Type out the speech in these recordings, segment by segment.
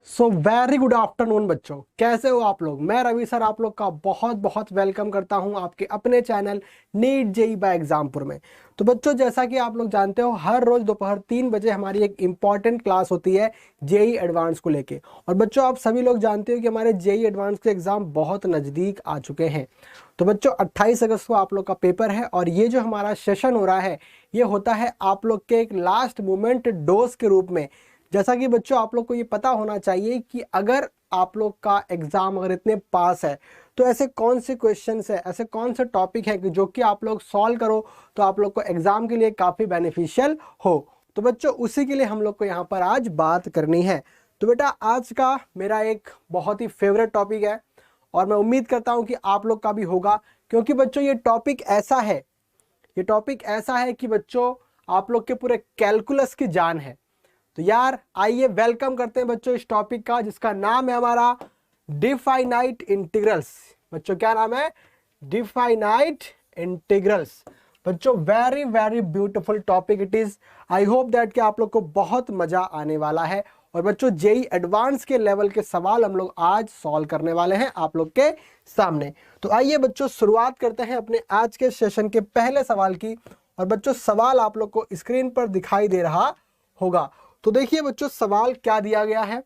So very good afternoon बच्चों, कैसे हो आप लोग। मैं रवि सर आप लोग का बहुत बहुत वेलकम करता हूं आपके अपने channel NEET JEE by Exampur में। तो बच्चों, जैसा कि आप लोग जानते हो, हर रोज दोपहर 3 बजे हमारी एक इंपॉर्टेंट क्लास होती है जेई एडवांस को लेके। और बच्चों, आप सभी लोग जानते हो कि हमारे जेई एडवांस के एग्जाम बहुत नज़दीक आ चुके हैं। तो बच्चों, 28 अगस्त को आप लोग का पेपर है और ये जो हमारा सेशन हो रहा है ये होता है आप लोग के एक लास्ट मोमेंट डोज के रूप में। जैसा कि बच्चों, आप लोग को ये पता होना चाहिए कि अगर आप लोग का एग्जाम अगर इतने पास है तो ऐसे कौन से क्वेश्चंस है, ऐसे कौन से टॉपिक है कि जो कि आप लोग सॉल्व करो तो आप लोग को एग्जाम के लिए काफ़ी बेनिफिशियल हो। तो बच्चों, उसी के लिए हम लोग को यहाँ पर आज बात करनी है। तो बेटा, आज का मेरा एक बहुत ही फेवरेट टॉपिक है और मैं उम्मीद करता हूँ कि आप लोग का भी होगा, क्योंकि बच्चों ये टॉपिक ऐसा है, ये टॉपिक ऐसा है कि बच्चों आप लोग के पूरे कैलकुलस की जान है। तो यार आइए वेलकम करते हैं बच्चों इस टॉपिक का, जिसका नाम है हमारा डिफाइनाइट इंटीग्रल्स। बच्चों क्या नाम है? Definite integrals. बच्चों very very beautiful topic it is. I hope that कि आप लोग को बहुत मजा आने वाला है। और बच्चों, जेई एडवांस के लेवल के सवाल हम लोग आज सॉल्व करने वाले हैं आप लोग के सामने। तो आइए बच्चों, शुरुआत करते हैं अपने आज के सेशन के पहले सवाल की। और बच्चों, सवाल आप लोग को स्क्रीन पर दिखाई दे रहा होगा। तो देखिए बच्चों, सवाल क्या दिया गया है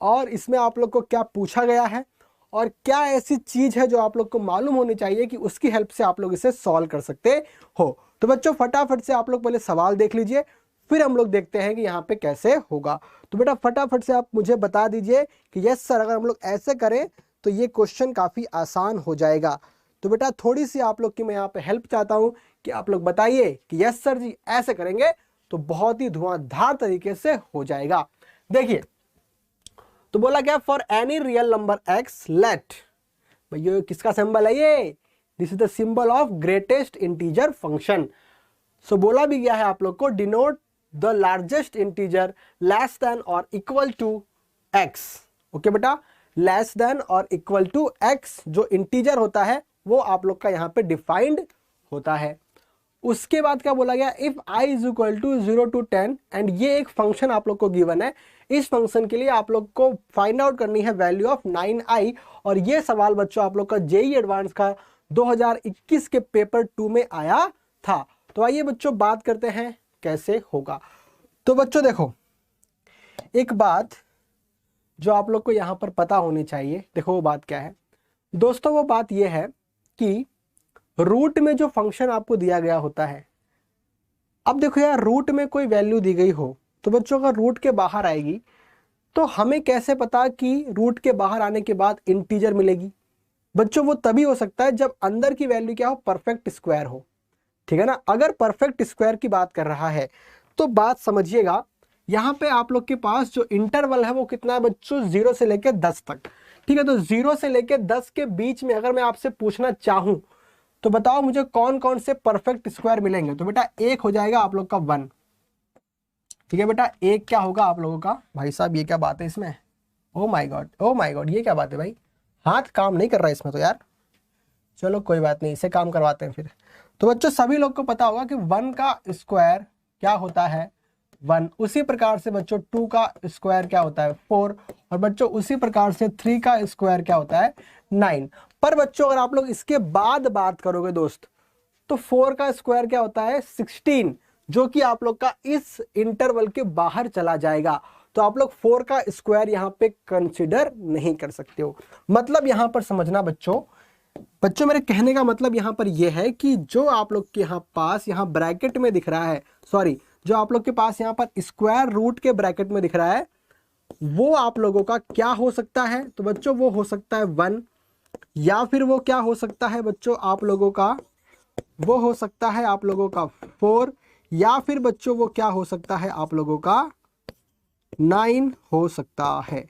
और इसमें आप लोग को क्या पूछा गया है और क्या ऐसी चीज है जो आप लोग को मालूम होनी चाहिए कि उसकी हेल्प से आप लोग इसे सॉल्व कर सकते हो। तो बच्चों, फटाफट से आप लोग पहले सवाल देख लीजिए, फिर हम लोग देखते हैं कि यहाँ पे कैसे होगा। तो बेटा फटाफट से आप मुझे बता दीजिए कि यस सर, अगर हम लोग ऐसे करें तो ये क्वेश्चन काफी आसान हो जाएगा। तो बेटा थोड़ी सी आप लोग की मैं यहाँ पे हेल्प चाहता हूँ कि आप लोग बताइए कि यस सर जी ऐसे करेंगे तो बहुत ही धुआंधार तरीके से हो जाएगा। देखिए, तो बोला क्या, for any real number x let, भैया किसका सिंबल है ये? This is the symbol of greatest integer function. So बोला भी गया है आप लोग को denote the largest integer less than और इक्वल टू एक्स। ओके बेटा, लेस देन और इक्वल टू एक्स जो इंटीजर होता है वो आप लोग का यहाँ पे डिफाइंड होता है। उसके बाद क्या बोला गया, if i is equal to 0 to 10 and ये एक फंक्शन आप लोग को गिवन है। इस फंक्शन के लिए आप लोग को फाइंड आउट करनी है वैल्यू ऑफ 9i। और ये सवाल बच्चों आप लोग का जेई एडवांस का 2021 के पेपर 2 में आया था। तो आइए बच्चों बात करते हैं कैसे होगा। तो बच्चों देखो, एक बात जो आप लोग को यहाँ पर पता होनी चाहिए, देखो वो बात क्या है दोस्तों। वो बात ये है कि रूट में जो फंक्शन आपको दिया गया होता है, अब देखो यार, रूट में कोई वैल्यू दी गई हो तो बच्चों अगर रूट के बाहर आएगी तो हमें कैसे पता कि रूट के बाहर आने के बाद इंटीजर मिलेगी? बच्चों वो तभी हो सकता है जब अंदर की वैल्यू क्या हो, परफेक्ट स्क्वायर हो। ठीक है ना? अगर परफेक्ट स्क्वायर की बात कर रहा है तो बात समझिएगा, यहाँ पे आप लोग के पास जो इंटरवल है वो कितना है बच्चों, 0 से लेकर 10 तक। ठीक है, तो 0 से लेकर 10 के बीच में अगर मैं आपसे पूछना चाहूं तो बताओ मुझे कौन कौन से परफेक्ट स्क्वायर मिलेंगे। तो बेटा एक हो जाएगा आप लोग का 1। ठीक है बेटा, एक क्या होगा आप लोगों का, भाई साहब ये क्या बात है इसमें, oh my God, oh my God, ये क्या बात है भाई, हाथ काम नहीं कर रहा है इसमें तो यार। चलो कोई बात नहीं, इसे काम करवाते हैं फिर। तो बच्चों सभी लोग को पता होगा कि 1 का स्क्वायर क्या होता है, 1। उसी प्रकार से बच्चों 2 का स्क्वायर क्या होता है, 4। और बच्चों उसी प्रकार से 3 का स्क्वायर क्या होता है, 9। पर बच्चों अगर आप लोग इसके बाद बात करोगे दोस्त, तो 4 का स्क्वायर क्या होता है, 16, जो कि आप लोग का इस इंटरवल के बाहर चला जाएगा। तो आप लोग 4 का स्क्वायर यहाँ पे कंसिडर नहीं कर सकते हो। मतलब यहाँ पर समझना बच्चों, बच्चों मेरे कहने का मतलब यहाँ पर यह है कि जो आप लोग के यहाँ पास यहाँ ब्रैकेट में दिख रहा है, सॉरी, जो आप लोग के पास यहाँ पर स्क्वायर रूट के ब्रैकेट में दिख रहा है वो आप लोगों का क्या हो सकता है। तो बच्चों वो हो सकता है 1, या फिर वो क्या हो सकता है बच्चों आप लोगों का, वो हो सकता है आप लोगों का 4, या फिर बच्चों वो क्या हो सकता है आप लोगों का 9 हो सकता है।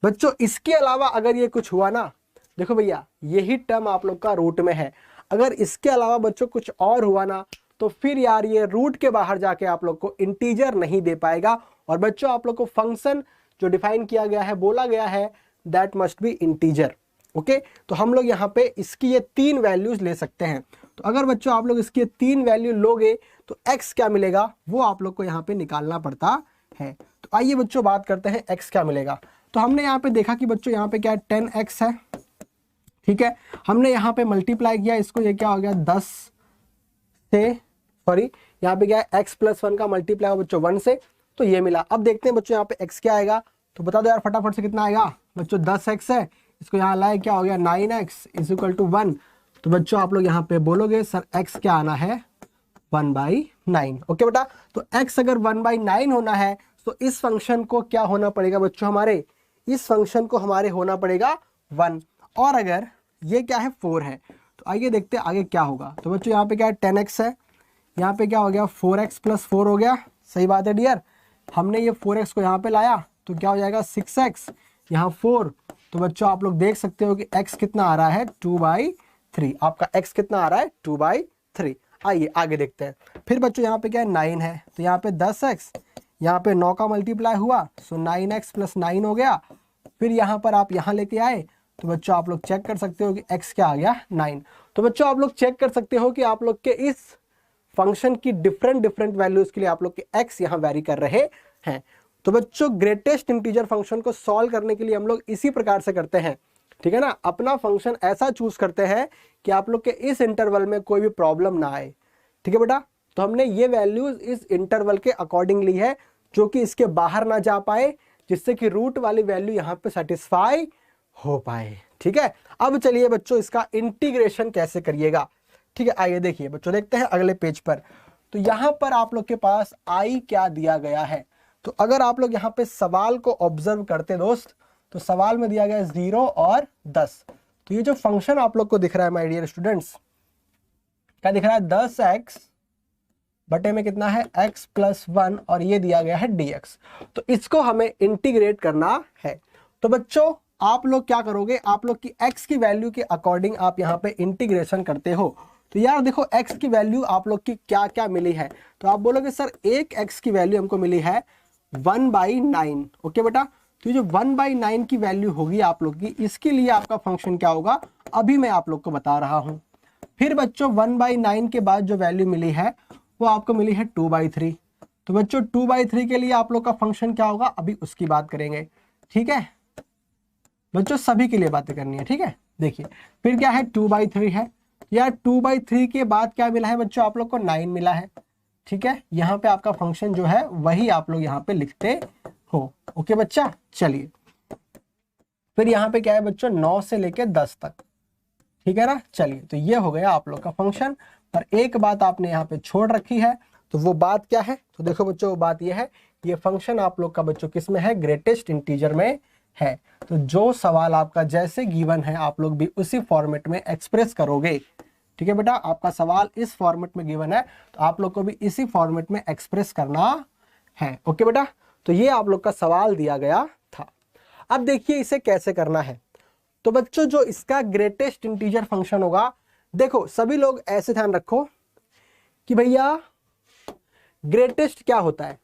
बच्चों इसके अलावा अगर ये कुछ हुआ ना, देखो भैया यही टर्म आप लोग का रूट में है, अगर इसके अलावा बच्चों कुछ और हुआ ना तो फिर यार ये रूट के बाहर जाके आप लोग को इंटीजर नहीं दे पाएगा। और बच्चों आप लोग को फंक्शन जो डिफाइन किया गया है, बोला गया है that must be integer. Okay, तो हम लोग यहाँ पे इसकी ये 3 वैल्यूज ले सकते हैं। तो अगर बच्चों आप लोग इसकी 3 वैल्यू लोगे तो x क्या मिलेगा वो आप लोग को यहाँ पे निकालना पड़ता है। तो आइए बच्चों बात करते हैं x क्या मिलेगा। तो हमने यहाँ पे देखा कि बच्चों यहाँ पे क्या है 10x है, ठीक है। हमने यहाँ पे मल्टीप्लाई किया इसको, ये क्या हो गया 10 से, सॉरी यहाँ पे क्या है x+1 का मल्टीप्लाई हो बच्चों 1 से, तो ये मिला। अब देखते हैं बच्चों यहाँ पे x क्या आएगा, तो बता दो यार फटाफट से कितना आएगा बच्चों, 10x है, इसको यहाँ लाए क्या हो गया 9x = 1। तो बच्चों आप लोग यहाँ पे बोलोगे सर x क्या आना है 1/9। ओके बेटा, तो x अगर 1/9 होना है तो इस फंक्शन को क्या होना पड़ेगा बच्चों, हमारे इस फंक्शन को हमारे होना पड़ेगा 1। और अगर ये क्या है 4 है, तो आइए देखते हैं आगे क्या होगा। तो बच्चों यहाँ पे क्या है 10x है, यहाँ पे क्या हो गया 4x + 4 हो गया, सही बात है डियर। हमने ये 4x को यहाँ पे लाया तो क्या हो जाएगा 6x, यहाँ 4। तो बच्चों आप लोग देख सकते हो कि x कितना आ रहा है 2/3, आपका x कितना आ रहा है 2/3। आइए आगे देखते हैं। फिर बच्चों यहाँ पे क्या है 9 है, तो यहाँ पे 10x, यहाँ पे 9 का मल्टीप्लाई हुआ, सो 9x + 9 हो गया। फिर यहाँ पर आप यहाँ लेके आए तो बच्चों आप लोग चेक कर सकते हो कि x क्या आ गया 9। तो बच्चों आप लोग चेक कर सकते हो कि आप लोग के इस फंक्शन की डिफरेंट वैल्यूज के लिए आप लोग के x यहाँ वेरी कर रहे हैं। तो बच्चों ग्रेटेस्ट इंटीजर फंक्शन को सॉल्व करने के लिए हम लोग इसी प्रकार से करते हैं, ठीक है ना। अपना फंक्शन ऐसा चूज करते हैं कि आप लोग के इस इंटरवल में कोई भी प्रॉब्लम ना आए, ठीक है बेटा। तो हमने ये वैल्यूज इस इंटरवल के अकॉर्डिंग ली है जो कि इसके बाहर ना जा पाए, जिससे कि रूट वाली वैल्यू यहाँ पे सेटिस्फाई हो पाए, ठीक है। अब चलिए बच्चों इसका इंटीग्रेशन कैसे करिएगा, ठीक है। आइए देखिए बच्चों, देखते हैं अगले पेज पर। तो यहाँ पर आप लोग के पास आई क्या दिया गया है, तो अगर आप लोग यहाँ पे सवाल को ऑब्जर्व करते दोस्त, तो सवाल में दिया गया है 0 और 10। तो ये जो फंक्शन आप लोग को दिख रहा है माय डियर स्टूडेंट्स, क्या दिख रहा है 10x बटे में कितना है x+1 और ये दिया गया है dx। तो इसको हमें इंटीग्रेट करना है। तो बच्चों आप लोग क्या करोगे, आप लोग की x की वैल्यू के अकॉर्डिंग आप यहाँ पे इंटीग्रेशन करते हो। तो यार देखो x की वैल्यू आप लोग की क्या क्या मिली है, तो आप बोलोगे सर एक x की वैल्यू हमको मिली है 1/9। ओके बेटा, तो ये जो 1/9 की वैल्यू होगी आप लोग की, इसके लिए आपका फंक्शन क्या होगा अभी मैं आप लोग को बता रहा हूं। फिर बच्चों 1/9 के बाद जो वैल्यू मिली है वो आपको मिली है 2/3। तो बच्चों 2/3 के लिए आप लोग का फंक्शन क्या होगा अभी उसकी बात करेंगे, ठीक है बच्चों, सभी के लिए बातें करनी है, ठीक है। देखिए फिर क्या है 2/3 है, यार 2/3 के बाद क्या मिला है बच्चों आप लोग को 9 मिला है, ठीक है। यहाँ पे आपका फंक्शन जो है वही आप लोग यहाँ पे लिखते हो। ओके बच्चा, चलिए फिर यहाँ पे क्या है बच्चों 9 से लेके 10 तक, ठीक है ना। चलिए तो ये हो गया आप लोग का फंक्शन, पर एक बात आपने यहाँ पे छोड़ रखी है, तो वो बात क्या है, तो देखो बच्चों वो बात ये है, ये फंक्शन आप लोग का बच्चों किस में है, ग्रेटेस्ट इंटीजर में है। तो जो सवाल आपका जैसे गिवन है आप लोग भी उसी फॉर्मेट में एक्सप्रेस करोगे, ठीक है बेटा। आपका सवाल इस फॉर्मेट में गिवन है तो आप लोग को भी इसी फॉर्मेट में एक्सप्रेस करना है। ओके बेटा, तो ये आप लोग का सवाल दिया गया था। अब देखिए इसे कैसे करना है। तो बच्चों जो इसका ग्रेटेस्ट इंटीजर फंक्शन होगा, देखो सभी लोग ऐसे ध्यान रखो कि भैया ग्रेटेस्ट क्या होता है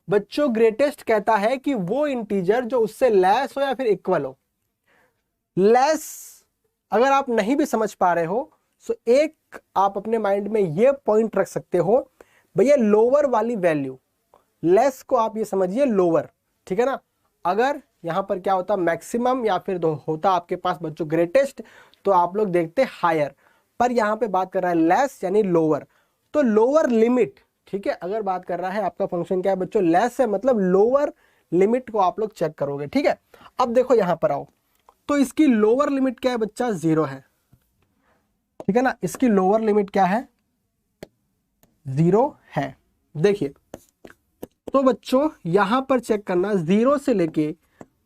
बच्चों, ग्रेटेस्ट कहता है कि वो इंटीजर जो उससे लेस हो या फिर इक्वल हो। लेस अगर आप नहीं भी समझ पा रहे हो तो एक आप अपने माइंड में ये पॉइंट रख सकते हो, भैया लोअर वाली वैल्यू, लेस को आप ये समझिए लोअर, ठीक है ना। अगर यहां पर क्या होता मैक्सिमम या फिर होता आपके पास बच्चों ग्रेटेस्ट, तो आप लोग देखते हायर, पर यहां पे बात कर रहा है लेस यानी लोअर। तो लोअर लिमिट, ठीक है, अगर बात कर रहा है आपका फंक्शन क्या है बच्चों लेस है, मतलब लोअर लिमिट को आप लोग चेक करोगे, ठीक है। अब देखो यहां पर आओ, तो इसकी लोअर लिमिट क्या है बच्चा 0 है, ठीक है ना। इसकी लोअर लिमिट क्या है 0 है। देखिए तो बच्चों यहां पर चेक करना 0 से लेके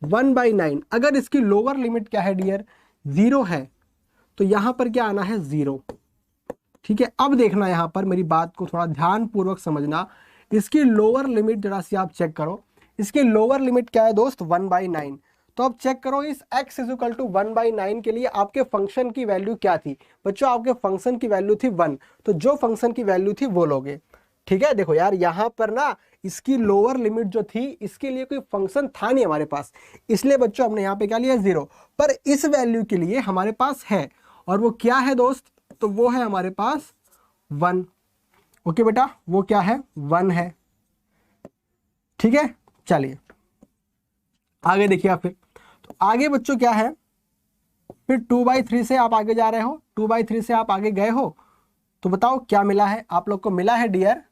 1/9, अगर इसकी लोअर लिमिट क्या है डियर 0 है, तो यहां पर क्या आना है 0, ठीक है। अब देखना यहां पर मेरी बात को थोड़ा ध्यान पूर्वक समझना, इसकी लोअर लिमिट जरा सी आप चेक करो, इसकी लोअर लिमिट क्या है दोस्त 1/9। तो अब चेक करो इस x = 1/9 के लिए आपके फंक्शन की वैल्यू क्या थी बच्चों, आपके फंक्शन की वैल्यू थी 1, तो जो फंक्शन की वैल्यू थी वो लोगे, ठीक है। देखो यार यहां पर ना इसकी लोअर लिमिट जो थी इसके लिए कोई फंक्शन था नहीं हमारे पास, इसलिए बच्चों हमने यहाँ पे क्या लिया 0, पर इस वैल्यू के लिए हमारे पास है, और वो क्या है दोस्त, तो वो है हमारे पास 1। ओके बेटा, वो क्या है 1 है, ठीक है। चलिए आगे देखिए आप फिर, तो आगे बच्चों क्या है, फिर 2/3 से आप आगे जा रहे हो, 2/3 से आप आगे गए हो, तो बताओ क्या मिला है आप लोग को, मिला है डियर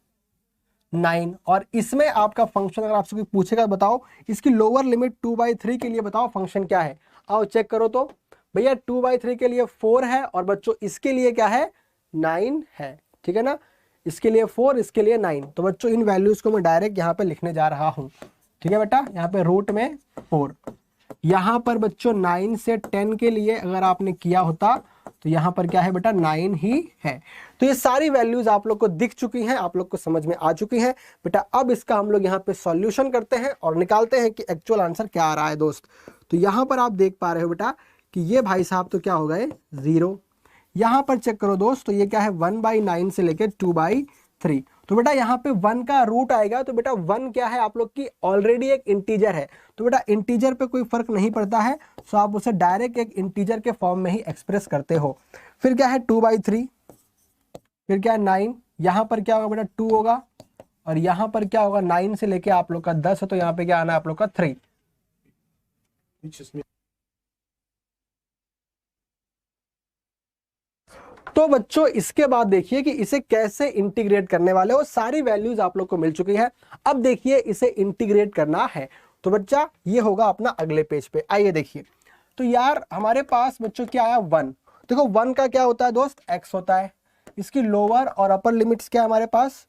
9। और इसमें आपका फंक्शन अगर आपसे कोई पूछेगा बताओ इसकी लोअर लिमिट 2/3 के लिए बताओ फंक्शन क्या है, आओ चेक करो। तो भैया 2/3 के लिए 4 है और बच्चों इसके लिए क्या है 9 है, ठीक है ना, इसके लिए 4 इसके लिए 9। तो बच्चों इन वैल्यूज को मैं डायरेक्ट यहाँ पे लिखने जा रहा हूँ, ठीक है बेटा, यहाँ पे रूट में 4। यहाँ पर बच्चों 9 से 10 के लिए अगर आपने किया होता तो यहाँ पर क्या है बेटा 9 ही है। तो ये सारी वैल्यूज आप लोग को दिख चुकी हैं, आप लोग को समझ में आ चुकी हैं बेटा। अब इसका हम लोग यहाँ पे सॉल्यूशन करते हैं और निकालते हैं कि एक्चुअल आंसर क्या आ रहा है दोस्त। तो यहाँ पर आप देख पा रहे हो बेटा कि ये भाई साहब तो क्या हो गए 0। यहाँ पर चेक करो दोस्त, तो ये क्या है 1/9 से लेकर 2/3। तो बेटा यहाँ पे 1 का रूट आएगा, तो बेटा 1 क्या है आप लोग की ऑलरेडी एक इंटीजर है, तो बेटा इंटीजर पे कोई फर्क नहीं पड़ता है, सो आप उसे डायरेक्ट एक इंटीजर के फॉर्म में ही एक्सप्रेस करते हो। फिर क्या है 2/3, फिर क्या है 9, यहाँ पर क्या होगा बेटा 2 होगा, और यहाँ पर क्या होगा 9 से लेके आप लोग का 10 है, तो यहाँ पे क्या आना है आप लोग का 3। तो बच्चों इसके बाद देखिए कि इसे कैसे इंटीग्रेट करने वाले हो, सारी वैल्यूज आप लोग को मिल चुकी है। अब देखिए इसे इंटीग्रेट करना है, तो बच्चा ये होगा अपना अगले पेज पे, आइए देखिए। तो यार हमारे पास बच्चों क्या आया 1, देखो 1 का क्या होता है दोस्त x होता है, इसकी लोअर और अपर लिमिट्स क्या है हमारे पास,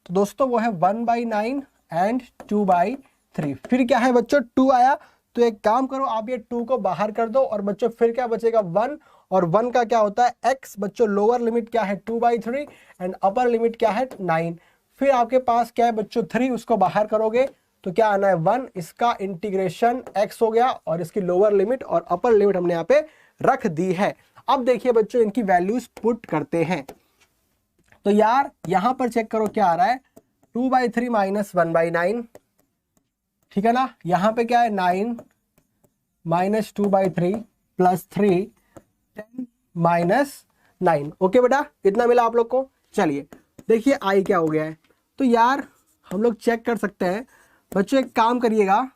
तो दोस्तों वो है 1/9 एंड 2/3। फिर क्या है बच्चों 2 आया, तो एक काम करो आप ये 2 को बाहर कर दो और बच्चों फिर क्या बचेगा 1, और 1 का क्या होता है x, बच्चों लोअर लिमिट क्या है 2/3 एंड अपर लिमिट क्या है 9। फिर आपके पास क्या है बच्चों 3, उसको बाहर करोगे तो क्या आना है 1, इसका इंटीग्रेशन x हो गया और इसकी लोअर लिमिट और अपर लिमिट हमने यहाँ पे रख दी है। अब देखिए बच्चों इनकी वैल्यूज पुट करते हैं, तो यार यहां पर चेक करो क्या आ रहा है 2/3 माइनस 1/9, ठीक है ना, यहां पे क्या है 9 माइनस 2/3 प्लस 3 10 माइनस 9। ओके बेटा इतना मिला आप लोग को। चलिए देखिए आई क्या हो गया है, तो यार हम लोग चेक कर सकते हैं बच्चों, एक काम करिएगा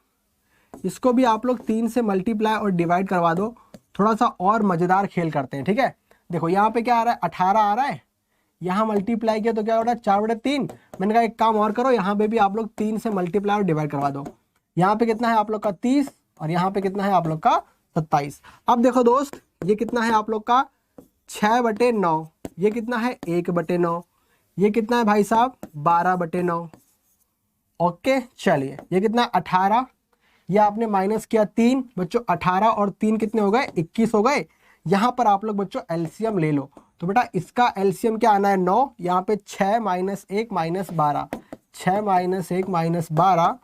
इसको भी आप लोग 3 से मल्टीप्लाई और डिवाइड करवा दो, थोड़ा सा और मजेदार खेल करते हैं, ठीक है। देखो यहाँ पे क्या आ रहा है 18 आ रहा है, यहाँ मल्टीप्लाई किया तो क्या हो रहा है 4/3। मैंने कहा एक काम और करो, यहाँ पे भी आप लोग 3 से मल्टीप्लाई और डिवाइड करवा दो। यहाँ पे कितना है आप लोग का 30 और यहाँ पे कितना है आप लोग का 27। अब देखो दोस्त ये कितना है आप लोग का 6/9, ये कितना है 1/9, ये कितना है भाई साहब 12/9। ओके चलिए ये कितना 18, ये आपने माइनस किया 3, बच्चों 18 और 3 कितने हो गए 21 हो गए। यहाँ पर आप लोग बच्चों एलसीएम ले लो, तो बेटा इसका एलसीएम क्या आना है 9, यहाँ पे 6 minus 1 minus 12, 6 minus 1 minus 12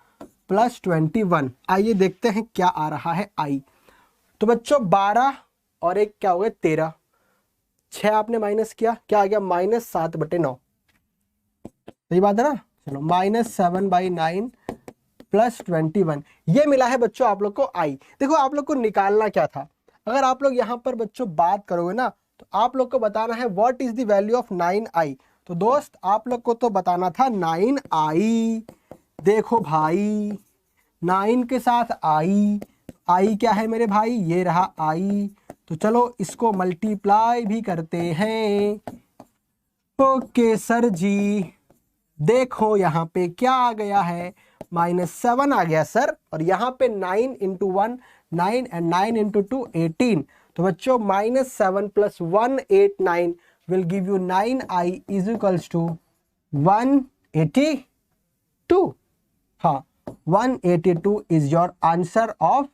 plus 21। आइए देखते हैं क्या आ रहा है आई। तो बच्चों 12 और 1 क्या हो गए 13, 6 आपने माइनस किया क्या आ गया -7/9, सही बात है ना। चलो -7/9 प्लस 21, ये मिला है बच्चों आप लोग को आई। देखो आप लोग को निकालना क्या था, अगर आप लोग यहाँ पर बच्चों बात करोगे ना तो आप लोग को बताना है what is the value of 9i। तो दोस्त आप लोग को तो बताना था 9i। देखो भाई 9 के साथ आई क्या है मेरे भाई, ये रहा आई। तो चलो इसको मल्टीप्लाई भी करते हैं। ओके सर जी, देखो यहाँ पे क्या आ गया है -7 आ गया सर, और यहाँ पे 9 × 1 9 एंड 9 × 2 18। तो बच्चों -7 + 189 will give you 9i is equals to 182। हाँ 182 is your answer of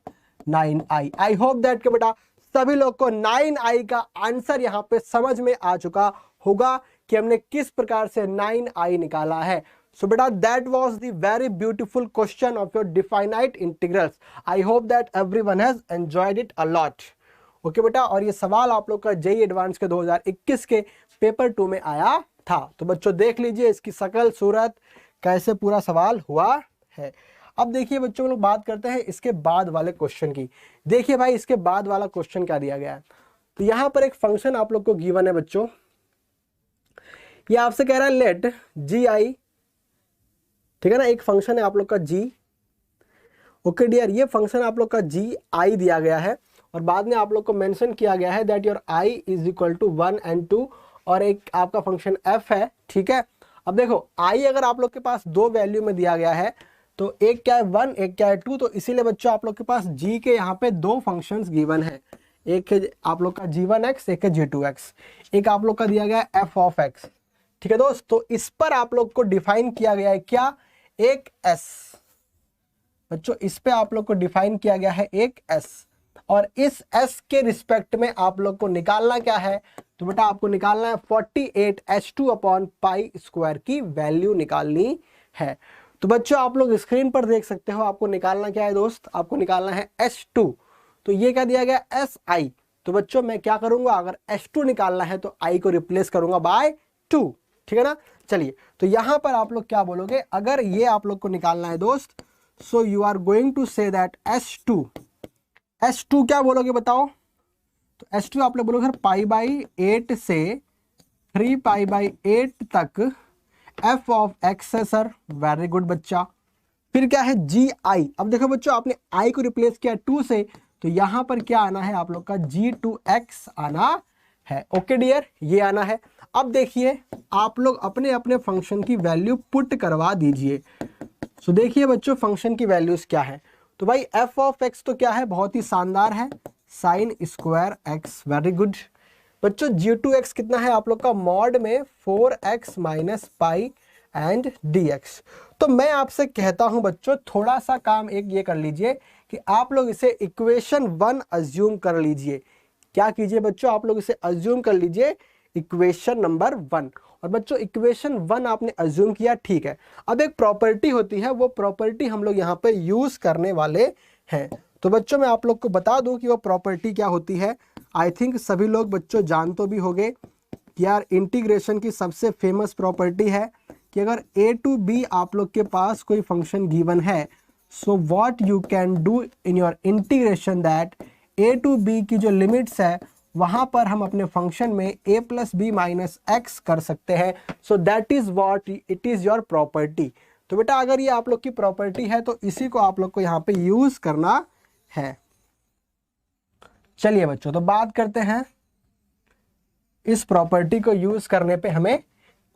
9i। I hope that के बेटा सभी लोग को 9i का आंसर यहाँ पे समझ में आ चुका होगा कि हमने किस प्रकार से 9i निकाला है। So beta that was the very beautiful question of your definite integrals. I hope that everyone has enjoyed it a lot. Okay बेटा, और ये सवाल आप लोग का जेईई एडवांस के 2021 के पेपर 2 में आया था। तो बच्चों देख लीजिए इसकी शकल सूरत कैसे पूरा सवाल हुआ है। अब देखिए बच्चों हम लोग बात करते हैं इसके बाद वाले क्वेश्चन की। देखिए भाई इसके बाद वाला क्वेश्चन क्या दिया गया है। तो यहाँ पर एक फंक्शन आप लोग को गिवन है बच्चों, ये आपसे कह रहा है लेट जी आई, ठीक है ना, एक फंक्शन है आप लोग का g, ओके डियर, ये फंक्शन आप लोग का जी आई दिया गया है और बाद में आप लोग को मेंशन किया गया है that your I is equal to 1 and 2 और एक आपका फंक्शन एफ है, ठीक है। अब देखो आई अगर आप लोग के पास दो वैल्यू में दिया गया है तो एक क्या है 1, एक क्या है 2, तो इसीलिए बच्चों आप लोग के पास जी के यहाँ पे दो फंक्शंस गिवन है, एक है आप लोग का g1x, एक है g2x, एक आप लोग का दिया गया है f of x, ठीक है दोस्त। तो इस पर आप लोग को डिफाइन किया गया है क्या, एक s, बच्चों इस पे आप लोग को डिफाइन किया गया है एक s, और इस s के रिस्पेक्ट में आप लोग को निकालना क्या है, तो बेटा आपको निकालना है 48h2 अपॉन पाई स्क्वायर की वैल्यू निकालनी है। तो बच्चों आप लोग स्क्रीन पर देख सकते हो आपको निकालना क्या है दोस्त, आपको निकालना है h2, तो ये क्या दिया गया si, तो बच्चों मैं क्या करूंगा, अगर h2 निकालना है तो i को रिप्लेस करूंगा बाय 2, ठीक है ना। चलिए तो यहां पर आप लोग क्या बोलोगे, अगर ये आप लोग को निकालना है दोस्त, so you are going to say that h2 क्या बोलोगे बताओ, तो h2 आप लोग बोलोगे पाई बाई 8 से 3 पाई बाई 8 तक f ऑफ x है सर, वेरी गुड बच्चा। फिर क्या है जी आई, अब देखो बच्चों आपने i को रिप्लेस किया 2 से, तो यहां पर क्या आना है आप लोग का g2x आना है, ओके डियर ये आना है। अब देखिए आप लोग अपने अपने फंक्शन की वैल्यू पुट करवा दीजिए। सो देखिए बच्चों फंक्शन की वैल्यूज क्या है, तो भाई f ऑफ x तो क्या है, बहुत ही शानदार है, sine square x, very good. बच्चों g2x कितना है आप लोग का, मॉड में 4x minus pi and dx। तो मैं आपसे कहता हूं बच्चों थोड़ा सा काम एक ये कर लीजिए कि आप लोग इसे इक्वेशन 1 अज्यूम कर लीजिए। क्या कीजिए बच्चों, आप लोग इसे अज्यूम कर लीजिए इक्वेशन नंबर 1, और बच्चों इक्वेशन 1 आपने अज्यूम किया, ठीक है। अब एक प्रॉपर्टी होती है, वो प्रॉपर्टी हम लोग यहाँ पे यूज करने वाले हैं। तो बच्चों मैं आप लोग को बता दूं कि वो प्रॉपर्टी क्या होती है। आई थिंक सभी लोग बच्चों जान तो भी होंगे कि यार इंटीग्रेशन की सबसे फेमस प्रॉपर्टी है कि अगर a टू b आप लोग के पास कोई फंक्शन गिवन है, so what you can do in your integration that a to b की जो लिमिट्स है वहां पर हम अपने फंक्शन में a plus B minus X कर सकते हैं। So that is what it is your property. तो बेटा अगर ये आप लोग की प्रॉपर्टी है तो इसी को आप लोग को यहाँ पे यूज करना है। चलिए बच्चों तो बात करते हैं इस प्रॉपर्टी को यूज करने पे हमें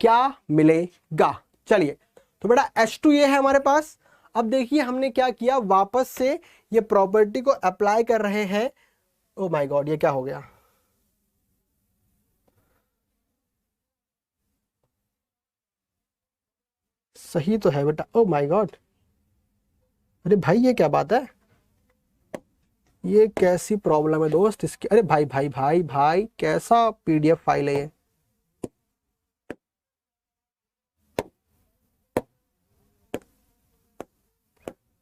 क्या मिलेगा। चलिए तो बेटा H2 ये है हमारे पास। अब देखिए हमने क्या किया, वापस से ये प्रॉपर्टी को अप्लाई कर रहे हैं। ओ माय गॉड ये क्या हो गया, सही तो है बेटा, ओ माय गॉड, अरे भाई ये क्या बात है, ये कैसी प्रॉब्लम है दोस्त इसकी, अरे भाई भाई भाई भाई कैसा पीडीएफ फाइल है ये,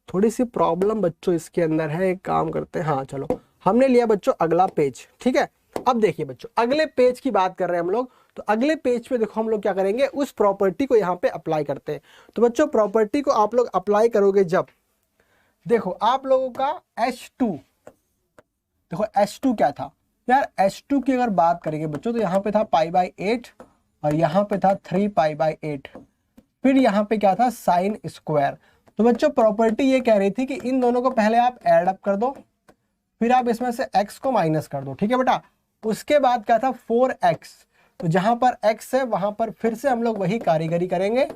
थोड़ी सी प्रॉब्लम बच्चों इसके अंदर है। एक काम करते हैं, हाँ चलो हमने लिया बच्चों अगला पेज, ठीक है। अब देखिए बच्चों अगले पेज की बात कर रहे हैं हम लोग, तो अगले पेज पे देखो हम लोग क्या करेंगे, उस प्रॉपर्टी को यहाँ पे अप्लाई करते हैं। तो बच्चों प्रॉपर्टी को आप लोग अप्लाई करोगे जब, देखो आप लोगों का H2, देखो H2 क्या था यार, H2 की अगर बात करेंगे बच्चों तो यहाँ पे था पाई बाई 8 और यहाँ पे था 3 पाई बाई 8, फिर यहाँ पे क्या था साइन स्क्वायर। तो बच्चों प्रॉपर्टी ये कह रही थी कि इन दोनों को पहले आप ऐड अप कर दो, फिर आप इसमें से x को माइनस कर दो, ठीक है बेटा। उसके बाद क्या था 4x, तो जहां पर x है वहां पर फिर से हम लोग वही कारीगरी करेंगे।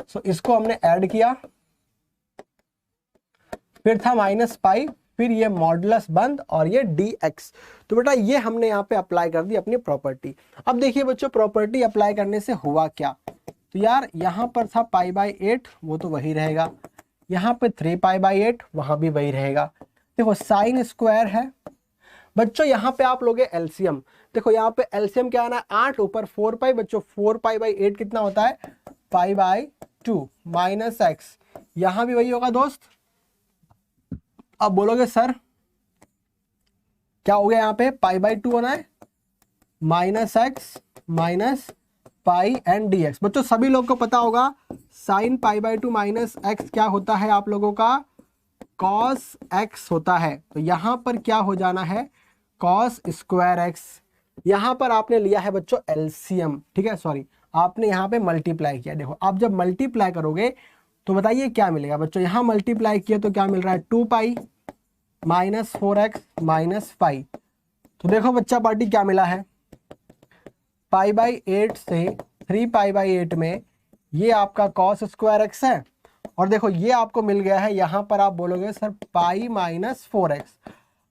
सो इसको हमने ऐड किया, फिर था माइनस पाई, फिर ये मॉडुलस बंद और ये dx। तो बेटा ये हमने यहाँ पे अप्लाई कर दी अपनी प्रॉपर्टी। अब देखिए बच्चों प्रॉपर्टी अप्लाई करने से हुआ क्या, तो यार यहाँ पर था पाई बाई 8 वो तो वही रहेगा, यहाँ पे 3 पाई बाई 8 वहां भी वही रहेगा। देखो साइन स्क्वायर है बच्चों, यहाँ पे आप लोगे एलसीएम, देखो यहाँ पे एलसीएम क्या आना है 8 ऊपर 4 पाई, बच्चों 4 पाई बाई 8 कितना होता है पाई बाई 2 माइनस एक्स, यहाँ भी वही होगा दोस्त। अब बोलोगे सर क्या हो गया, यहाँ पे पाई बाई 2 होना है minus x minus pi and D x. बच्चों सभी लोग को पता होगा sine pi by 2 minus x क्या होता है आप लोगों का कॉस एक्स होता है। तो यहां पर क्या हो जाना है कॉस स्क्वायर एक्स, यहां पर आपने लिया है बच्चों एलसीएम, ठीक है, सॉरी आपने यहां पे मल्टीप्लाई किया। देखो आप जब मल्टीप्लाई करोगे तो बताइए क्या मिलेगा बच्चों, यहाँ मल्टीप्लाई किया तो क्या मिल रहा है 2 पाई माइनस 4x माइनस 5। तो देखो बच्चा पार्टी क्या मिला है, पाई बाई 8 से 3 पाई बाई 8 में ये आपका कॉस स्क्वायर एक्स है, और देखो ये आपको मिल गया है, यहाँ पर आप बोलोगे सर पाई माइनस 4x।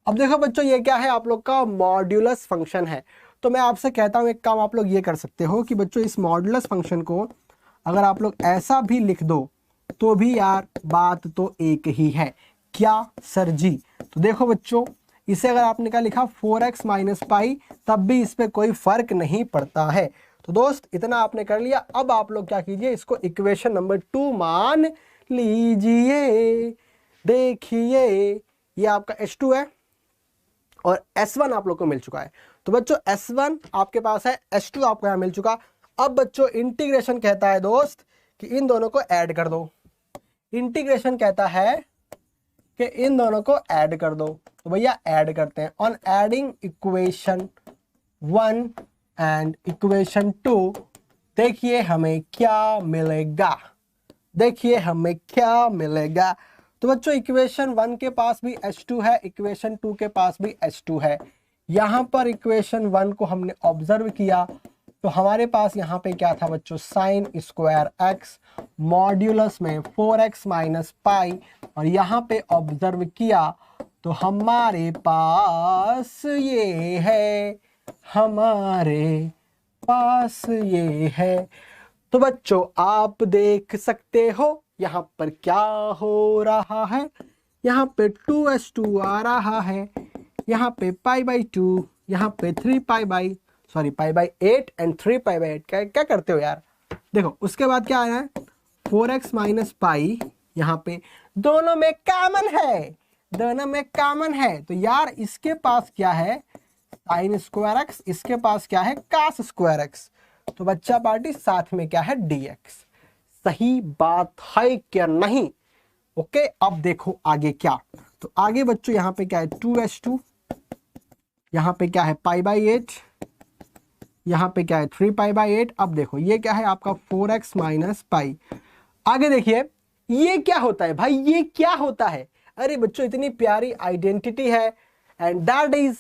अब देखो बच्चों ये क्या है, आप लोग का मॉड्यूलस फंक्शन है। तो मैं आपसे कहता हूँ एक काम आप लोग ये कर सकते हो कि बच्चों इस मॉड्यूलस फंक्शन को अगर आप लोग ऐसा भी लिख दो तो भी यार बात तो एक ही है, क्या सर जी। तो देखो बच्चों इसे अगर आपने क्या लिखा 4x माइनस पाई, तब भी इस पर कोई फर्क नहीं पड़ता है। तो दोस्त इतना आपने कर लिया, अब आप लोग क्या कीजिए, इसको इक्वेशन नंबर 2 मान लीजिए। देखिए ये आपका H2 है और S1 आप लोग को मिल चुका है। तो बच्चों S1 आपके पास है, H2 आपको यहाँ मिल चुका। अब बच्चों इंटीग्रेशन कहता है दोस्त कि इन दोनों को ऐड कर दो। इंटीग्रेशन कहता है कि इन दोनों को ऐड कर दो, तो भैया ऐड करते हैं। On adding equation 1 and equation 2 देखिए हमें क्या मिलेगा, देखिए हमें क्या मिलेगा। तो बच्चों इक्वेशन 1 के पास भी H2 है, इक्वेशन 2 के पास भी H2 है। यहाँ पर इक्वेशन 1 को हमने ऑब्जर्व किया तो हमारे पास यहाँ पे क्या था बच्चों, साइन स्क्वायर एक्स मॉड्यूलस में 4x माइनस पाई, और यहाँ पे ऑब्जर्व किया तो हमारे पास ये है, हमारे पास ये है। तो बच्चों आप देख सकते हो यहाँ पर क्या हो रहा है, यहाँ पे 2h2 आ रहा है, यहाँ पे पाई बाई 2, यहाँ पे 3 pi by pi by 8 and 3 pi by 8। क्या क्या करते हो यार। देखो उसके बाद क्या आया है 4x माइनस पाई, यहाँ पे दोनों में कॉमन है, दोनों में कॉमन है। तो यार इसके पास क्या है साइन स्क्वायर एक्स, इसके पास क्या है कास स्क्वायर एक्स। तो बच्चा पार्टी साथ में क्या है dx। सही बात है क्या नहीं। ओके अब देखो आगे क्या, तो आगे बच्चों यहाँ पे क्या है 2h2, यहाँ पे क्या है पाई बाई 8, यहाँ पे क्या है 3 पाई बाई 8। अब देखो ये क्या है आपका 4x माइनस पाई। आगे देखिए ये क्या होता है भाई, ये क्या होता है। अरे बच्चों इतनी प्यारी आइडेंटिटी है, and that is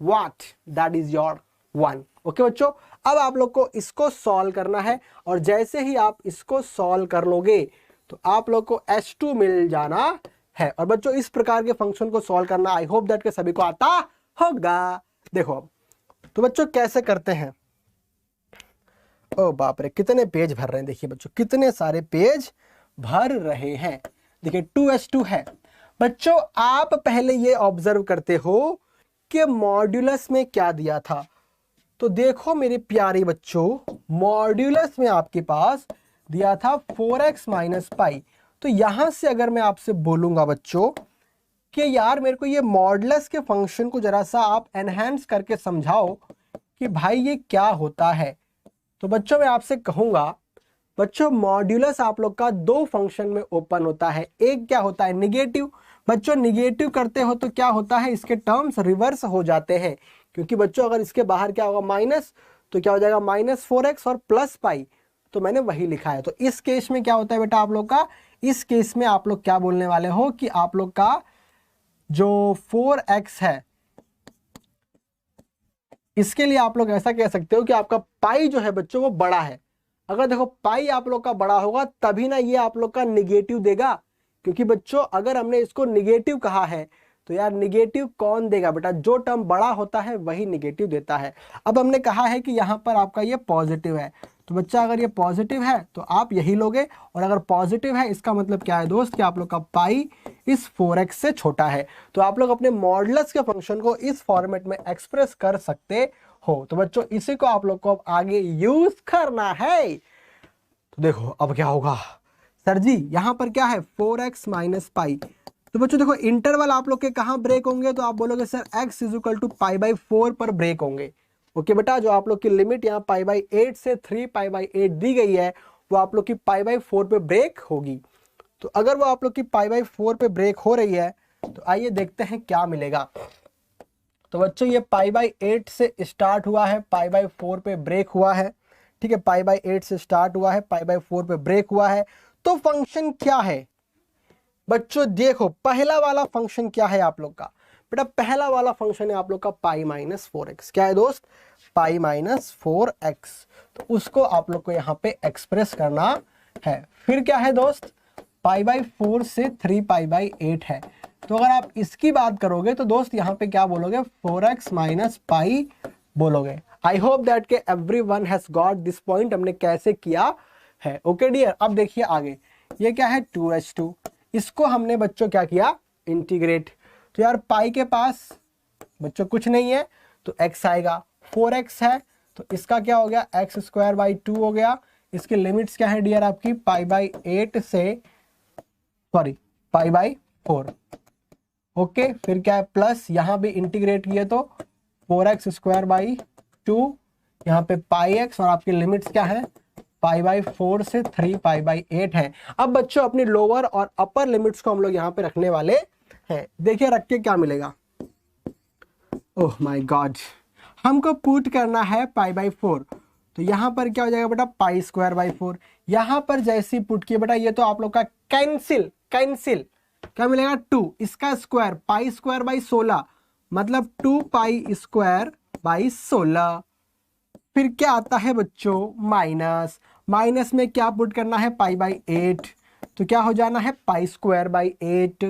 what, that is your 1। Okay बच्चों अब आप लोग को इसको सॉल्व करना है, और जैसे ही आप इसको सॉल्व कर लोगे तो आप लोग को H2 मिल जाना है। और बच्चों इस प्रकार के फंक्शन को सॉल्व करना आई होप दैट के सभी को आता होगा। देखो अब तो बच्चों कैसे करते हैं, ओ बाप रे कितने पेज भर रहे हैं, देखिए बच्चों कितने सारे पेज भर रहे हैं। देखिए 2h2 है बच्चों, आप पहले ये ऑब्जर्व करते हो कि मॉड्यूलस में क्या दिया था। तो देखो मेरे प्यारे बच्चों मॉड्यूलस में आपके पास दिया था 4x माइनस पाई। तो यहां से अगर मैं आपसे बोलूंगा बच्चों कि यार मेरे को ये मॉड्यूलस के फंक्शन को जरा सा आप एनहांस करके समझाओ कि भाई ये क्या होता है, तो बच्चों मैं आपसे कहूंगा बच्चों मॉड्यूलस आप लोग का दो फंक्शन में ओपन होता है। एक क्या होता है निगेटिव, बच्चों निगेटिव करते हो तो क्या होता है इसके टर्म्स रिवर्स हो जाते हैं, क्योंकि बच्चों अगर इसके बाहर क्या होगा माइनस, तो क्या हो जाएगा माइनस 4x और प्लस पाई, तो मैंने वही लिखा है। तो इस केस में क्या होता है बेटा आप लोग का, इस केस में आप लोग क्या बोलने वाले हो कि आप लोग का जो 4x है इसके लिए आप लोग ऐसा कह सकते हो कि आपका पाई जो है बच्चों वो बड़ा है। अगर देखो पाई आप लोग का बड़ा होगा तभी ना ये आप लोग का निगेटिव देगा, क्योंकि बच्चों अगर हमने इसको निगेटिव कहा है तो यार निगेटिव कौन देगा बेटा, जो टर्म बड़ा होता है वही निगेटिव देता है। अब हमने कहा है कि यहाँ पर आपका ये पॉजिटिव है, तो बच्चा अगर ये पॉजिटिव है तो आप यही लोगे, और अगर पॉजिटिव है इसका मतलब क्या है दोस्त कि आप लोग का पाई इस 4x से छोटा है। तो आप लोग अपने मॉडुलस के फंक्शन को इस फॉर्मेट में एक्सप्रेस कर सकते हो। तो बच्चों इसी को आप लोग को अब आगे यूज करना है। तो देखो अब क्या होगा सर जी, यहाँ पर क्या है 4x माइनस पाई। तो बच्चों देखो इंटरवल आप लोग के कहाँ ब्रेक होंगे, तो आप बोलोगे sir x is equal to pi by 4 पर ब्रेक होंगे। ओके बेटा, जो आप लोग की लिमिट यहाँ पाई बाई 8 से 3 पाई बाई 8 दी गई है वो आप लोग की पाई बाई 4 पे ब्रेक होगी। तो अगर वो आप लोग की पाई बाई 4 पे ब्रेक हो रही है तो आइए देखते हैं क्या मिलेगा। तो बच्चों ये पाई बाई 8 से स्टार्ट हुआ है, पाई बाई 4 पे ब्रेक हुआ है। ठीक है, पाई बाई 8 से स्टार्ट हुआ है, पाई बाई 4 पे ब्रेक हुआ है। तो फंक्शन क्या है बच्चों? देखो पहला वाला फंक्शन क्या है आप लोग का, बेटा पहला वाला फंक्शन है आप लोग का पाई माइनस 4x। क्या है दोस्त? Pi minus 4x। तो उसको आप लोग को यहाँ पे एक्सप्रेस करना है। फिर क्या है दोस्त? पाई बाई 4 से 3 पाई बाई 8 है। तो अगर आप इसकी बात करोगे तो दोस्त यहाँ पे क्या बोलोगे? 4x माइनस पाई बोलोगे। आई होप दैट के every one has got this point, हमने कैसे किया है। ओके डियर, अब देखिए आगे, ये क्या है? 2h2। इसको हमने बच्चों क्या किया? इंटीग्रेट। तो यार पाई के पास बच्चों कुछ नहीं है तो x आएगा, 4x है तो इसका क्या हो गया? एक्स स्क्वायर बाई 2 हो गया। इसकी लिमिट्स क्या है डियर आपकी? पाई बाई 8 से सॉरी पाई बाई 4। ओके, फिर क्या है? प्लस यहाँ भी इंटीग्रेट किए तो 4x स्क्वायर बाई 2, यहाँ पे पाई x, और आपकी लिमिट्स क्या है? पाई बाई 4 से 3 पाई बाई 8 है। अब बच्चों अपनी लोअर और अपर लिमिट्स को हम लोग यहाँ पे रखने वाले हैं। देखिए रख के क्या मिलेगा? ओह माय गॉड, हमको पुट करना है पाई बाई 4। तो यहाँ पर क्या हो जाएगा बेटा? पाई स्क्वायर बाई 4। यहाँ पर जैसी पुट किए बेटा, ये तो आप लोग का कैंसिल, क्या मिलेगा? 2, इसका स्क्वायर पाई स्क्वायर बाई 16, मतलब 2 पाई स्क्वायर बाई 16। फिर क्या आता है बच्चों? माइनस में क्या पुट करना है? Pi by 8। तो क्या हो जाना है? पाई स्क्वायर बाई 8।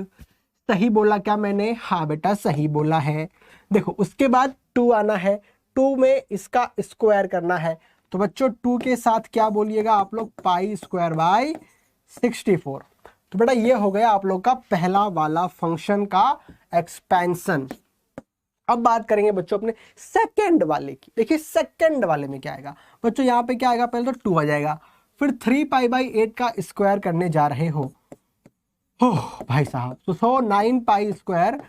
सही बोला क्या मैंने? हाँ बेटा सही बोला है। देखो उसके बाद 2 आना है, 2 में इसका स्क्वायर करना है। तो बच्चों 2 के साथ क्या बोलिएगा आप लोग? पाई स्क्वायर बाई 64। तो बेटा ये हो गया आप लोग का पहला वाला फंक्शन का एक्सपेंशन। अब बात करेंगे बच्चों अपने सेकंड वाले की। देखिए सेकंड वाले में क्या आएगा बच्चों? यहाँ पे क्या आएगा? पहले तो 2 आ जाएगा, फिर 3 पाई बाई 8 का स्क्वायर करने जा रहे हो भाई साहब। तो 9 पाई स्क्वायर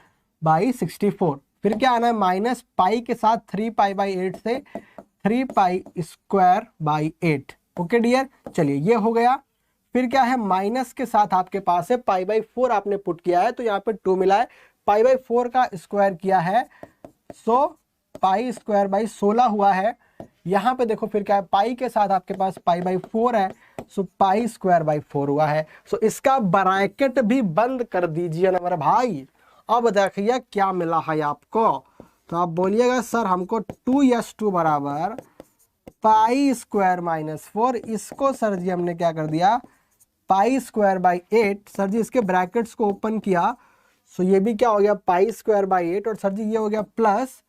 बाई 64। फिर क्या आना है? माइनस पाई के साथ 3 पाई बाई 8 से 3 pi square by 8। Okay dear, चलिए ये हो गया। फिर क्या है? माइनस के साथ आपके पास है पाई बाई 4, आपने पुट किया है तो यहाँ पे 2 मिला है। पाई बाई 4 का स्क्वायर किया है, सो पाई स्क्वायर बाई 16 हुआ है। यहाँ पे देखो फिर क्या है? पाई के साथ आपके पास पाई बाई 4 है, सो पाई स्क्वायर बाई 4 हुआ है। सो इसका ब्रैकेट भी बंद कर दीजिए ना मेरे भाई। अब देखिए क्या मिला है आपको। तो आप बोलिएगा सर हमको 2s2 बराबर पाई स्क्वायर माइनस 4। इसको सर जी हमने क्या कर दिया? पाई स्क्वायर बाई 8। सर जी इसके ब्रैकेट्स को ओपन किया, सो ये भी क्या हो गया? पाई स्क्वायर बाई 8। और सर जी ये हो गया प्लस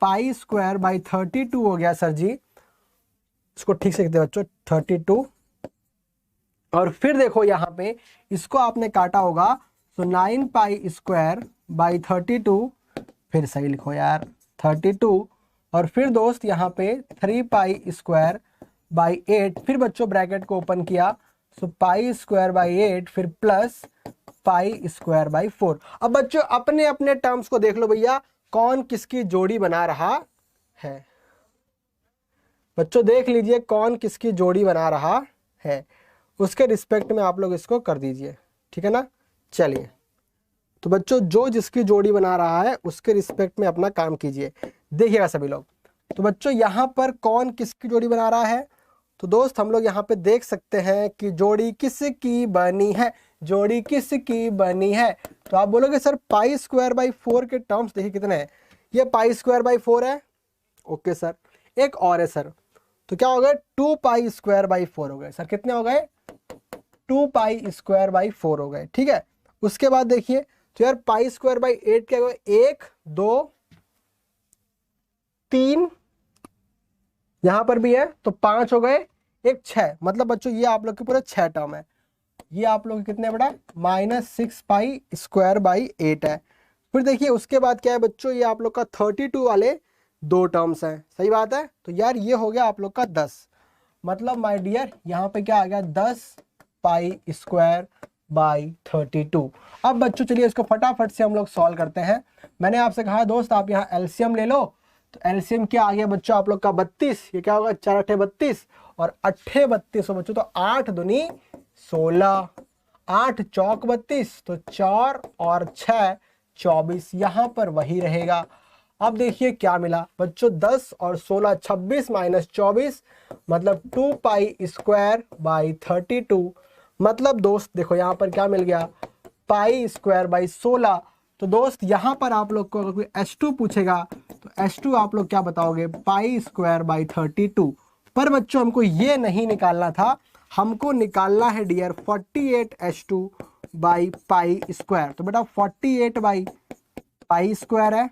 पाई स्क्वायर बाई 32 हो गया सर जी। इसको ठीक से लिखते बच्चों, 32। और फिर देखो यहाँ पे इसको आपने काटा होगा, तो 9 पाई स्क्वायर बाई 32, फिर सही लिखो यार 32। और फिर दोस्त यहाँ पे 3 पाई स्क्वायर बाई 8। फिर बच्चों ब्रैकेट को ओपन किया, सो पाई स्क्वायर बाई 8, फिर प्लस पाई स्क्वायर बाई 4। अब बच्चों अपने अपने टर्म्स को देख लो भैया, कौन किसकी जोड़ी बना रहा है। बच्चों देख लीजिए कौन किसकी जोड़ी बना रहा है, उसके रिस्पेक्ट में आप लोग इसको कर दीजिए, ठीक है ना। चलिए तो बच्चों जो जिसकी जोड़ी बना रहा है उसके रिस्पेक्ट में अपना काम कीजिए। देखिएगा सभी लोग, तो बच्चों यहाँ पर कौन किसकी जोड़ी बना रहा है? तो दोस्त हम लोग यहाँ पे देख सकते हैं कि जोड़ी किसकी बनी है, जोड़ी किसकी बनी है। तो आप बोलोगे सर पाई स्क्वायर बाई 4 के टर्म्स देखिए कितने हैं। ये पाई स्क्वायर बाई 4 है, ओके सर। एक और है सर, तो क्या हो गए? 2 पाई स्क्वायर बाई 4 हो गए सर। कितने हो गए? 2 पाई स्क्वायर बाई 4 हो गए, ठीक है। उसके बाद देखिए तो यार पाई स्क्वायर बाई 8 क्या हो गए? 1 2 3, यहां पर भी है तो 5 हो गए, एक 6। मतलब बच्चों ये आप लोग के पूरे 6 टर्म है। ये आप लोग कितने बड़ा? -6 पाई स्क्वायर बाई 8 है। फिर देखिए उसके बाद क्या है बच्चों? ये आप लोग का 32 वाले 2 टर्म्स हैं, सही बात है। तो यार ये हो गया आप लोग का 10। मतलब माय डियर यहाँ पे क्या आ गया? 10 पाई स्क्वायर बाई 32। अब बच्चों चलिए इसको फटाफट से हम लोग सॉल्व करते हैं। मैंने आपसे कहा दोस्त आप यहाँ एलसीएम ले लो, तो एलसीएम क्या आ गया बच्चों आप लोग का? 32। ये क्या होगा? 4 8 32 और 8 32 हो बच्चों, तो 8 दूनी 16, 8 चौक 32, तो 4 और 6 24, यहाँ पर वही रहेगा। अब देखिए क्या मिला बच्चों? 10 और 16 26 माइनस 24, मतलब 2 पाई स्क्वायर बाई 32, मतलब दोस्त देखो यहाँ पर क्या मिल गया, पाई स्क्वायर बाई 16। तो दोस्त यहाँ पर आप लोग को अगर कोई H2 पूछेगा तो H2 आप लोग क्या बताओगे, पाई स्क्वायर बाई 32। पर बच्चों हमको ये नहीं निकालना था, हमको निकालना है dear 48 H2 by pi square. तो बेटा 48 बाई पाई स्क्वायर है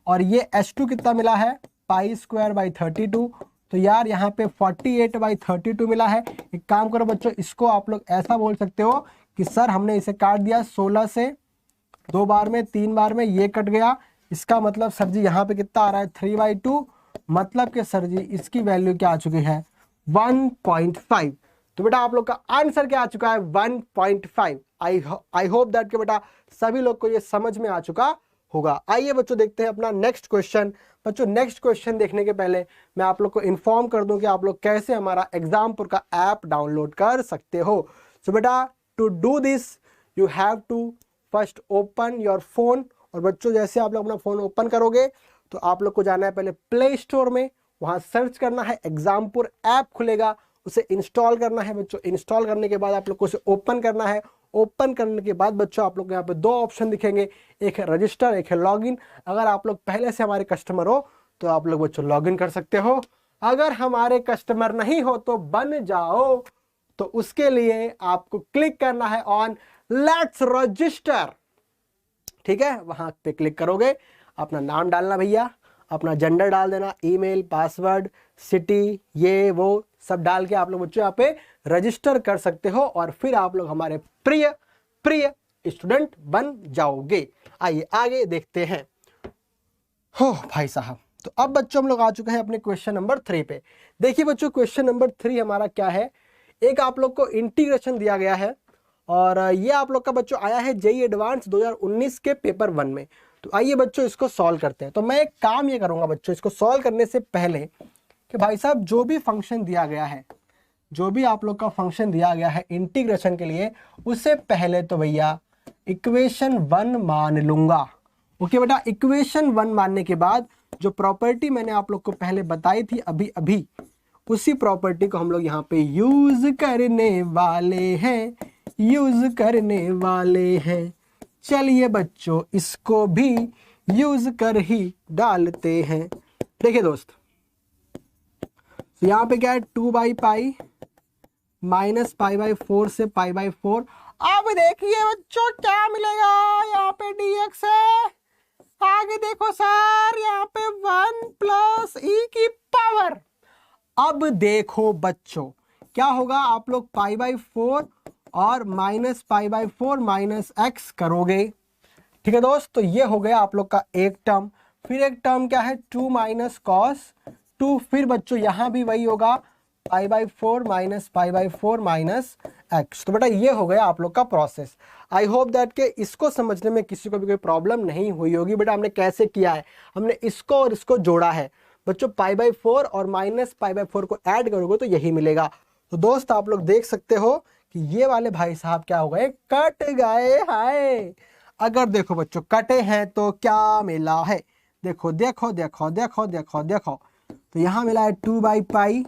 और ये H2 कितना मिला है, पाई स्क्वायर बाई 32। तो यार यहाँ पे 48 बाई 32 मिला है। एक काम करो बच्चों, इसको आप लोग ऐसा बोल सकते हो कि सर हमने इसे काट दिया 16 से, 2 बार में 3 बार में ये कट गया, इसका मतलब सर जी यहाँ पे कितना आ रहा है 3/2, मतलब कि सर जी इसकी वैल्यू क्या आ चुकी है 1.5। तो बेटा आप लोग का आंसर क्या आ चुका है 1.5। आई होप दैट कि बेटा सभी लोग को ये समझ में आ चुका होगा। आइए बच्चों देखते हैं अपना नेक्स्ट क्वेश्चन। बच्चों नेक्स्ट क्वेश्चन देखने के पहले मैं आप लोग को इन्फॉर्म कर दूं कि आप लोग कैसे हमारा एग्जामपुर का ऐप डाउनलोड कर सकते हो। सो बेटा to do this you have to first open your phone. और बच्चों जैसे आप लोग अपना फोन ओपन करोगे तो आप लोग को जाना है पहले प्ले स्टोर में, वहां सर्च करना है एग्जामपुर ऐप खुलेगा, उसे इंस्टॉल करना है बच्चों। इंस्टॉल करने के बाद आप लोग को उसे ओपन करना है। ओपन करने के बाद बच्चों आप लोग को यहाँ पे 2 ऑप्शन दिखेंगे, एक है रजिस्टर, एक है लॉगिन। अगर आप लोग पहले से हमारे कस्टमर हो तो आप लोग बच्चों लॉगिन कर सकते हो, अगर हमारे कस्टमर नहीं हो तो बन जाओ। तो उसके लिए आपको क्लिक करना है ऑन लेट्स रजिस्टर, ठीक है। वहां पे क्लिक करोगे, अपना नाम डालना भैया, अपना जेंडर डाल देना, ईमेल, पासवर्ड, सिटी, ये वो सब डाल के आप लोग बच्चों यहाँ पे रजिस्टर कर सकते हो और फिर आप लोग हमारे प्रिय प्रिय स्टूडेंट बन जाओगे। आइए आगे देखते हैं। हो भाई साहब, तो अब बच्चों हम लोग आ चुके हैं अपने क्वेश्चन नंबर 3 पे। देखिए बच्चों क्वेश्चन नंबर 3 हमारा क्या है, एक आप लोग को इंटीग्रेशन दिया गया है और ये आप लोग का बच्चों आया है जेईई एडवांस 2019 के पेपर 1 में। तो आइए बच्चों इसको सॉल्व करते हैं। तो मैं एक काम ये करूंगा बच्चों, इसको सॉल्व करने से पहले कि भाई साहब जो भी फंक्शन दिया गया है, जो भी आप लोग का फंक्शन दिया गया है इंटीग्रेशन के लिए, उससे पहले तो भैया इक्वेशन 1 मान लूंगा। ओके बेटा, इक्वेशन 1 मानने के बाद जो प्रॉपर्टी मैंने आप लोग को पहले बताई थी अभी अभी, उसी प्रॉपर्टी को हम लोग यहाँ पे यूज करने वाले हैं, यूज करने वाले हैं। चलिए बच्चों इसको भी यूज कर ही डालते हैं। देखिए दोस्त, तो यहाँ पे क्या है 2/पाई माइनस पाई/4 से पाई/4। अब देखिए बच्चों क्या मिलेगा, यहाँ पे dx है, आगे देखो सर यहाँ पे 1 प्लस ई की पावर। अब देखो बच्चों क्या होगा, आप लोग पाई/4 और माइनस पाई/4 माइनस एक्स करोगे, ठीक है दोस्त। तो ये हो गया आप लोग का एक टर्म। फिर एक टर्म क्या है 2 माइनस कॉस 2। फिर बच्चों यहाँ भी वही होगा पाई/4 माइनस पाई/4 माइनस एक्स। तो बेटा ये हो गया आप लोग का प्रोसेस। आई होप दैट के इसको समझने में किसी को भी कोई प्रॉब्लम नहीं हुई होगी। बेटा हमने कैसे किया है, हमने इसको और इसको जोड़ा है बच्चों, पाई/4 और माइनस पाई/4 को ऐड करोगे तो यही मिलेगा। तो दोस्त आप लोग देख सकते हो कि ये वाले भाई साहब क्या हो गए, कट गए हैं। अगर देखो बच्चों कटे हैं तो क्या मिला है, देखो देखो देखो देखो देखो देखो, तो यहाँ मिला है 2/पाई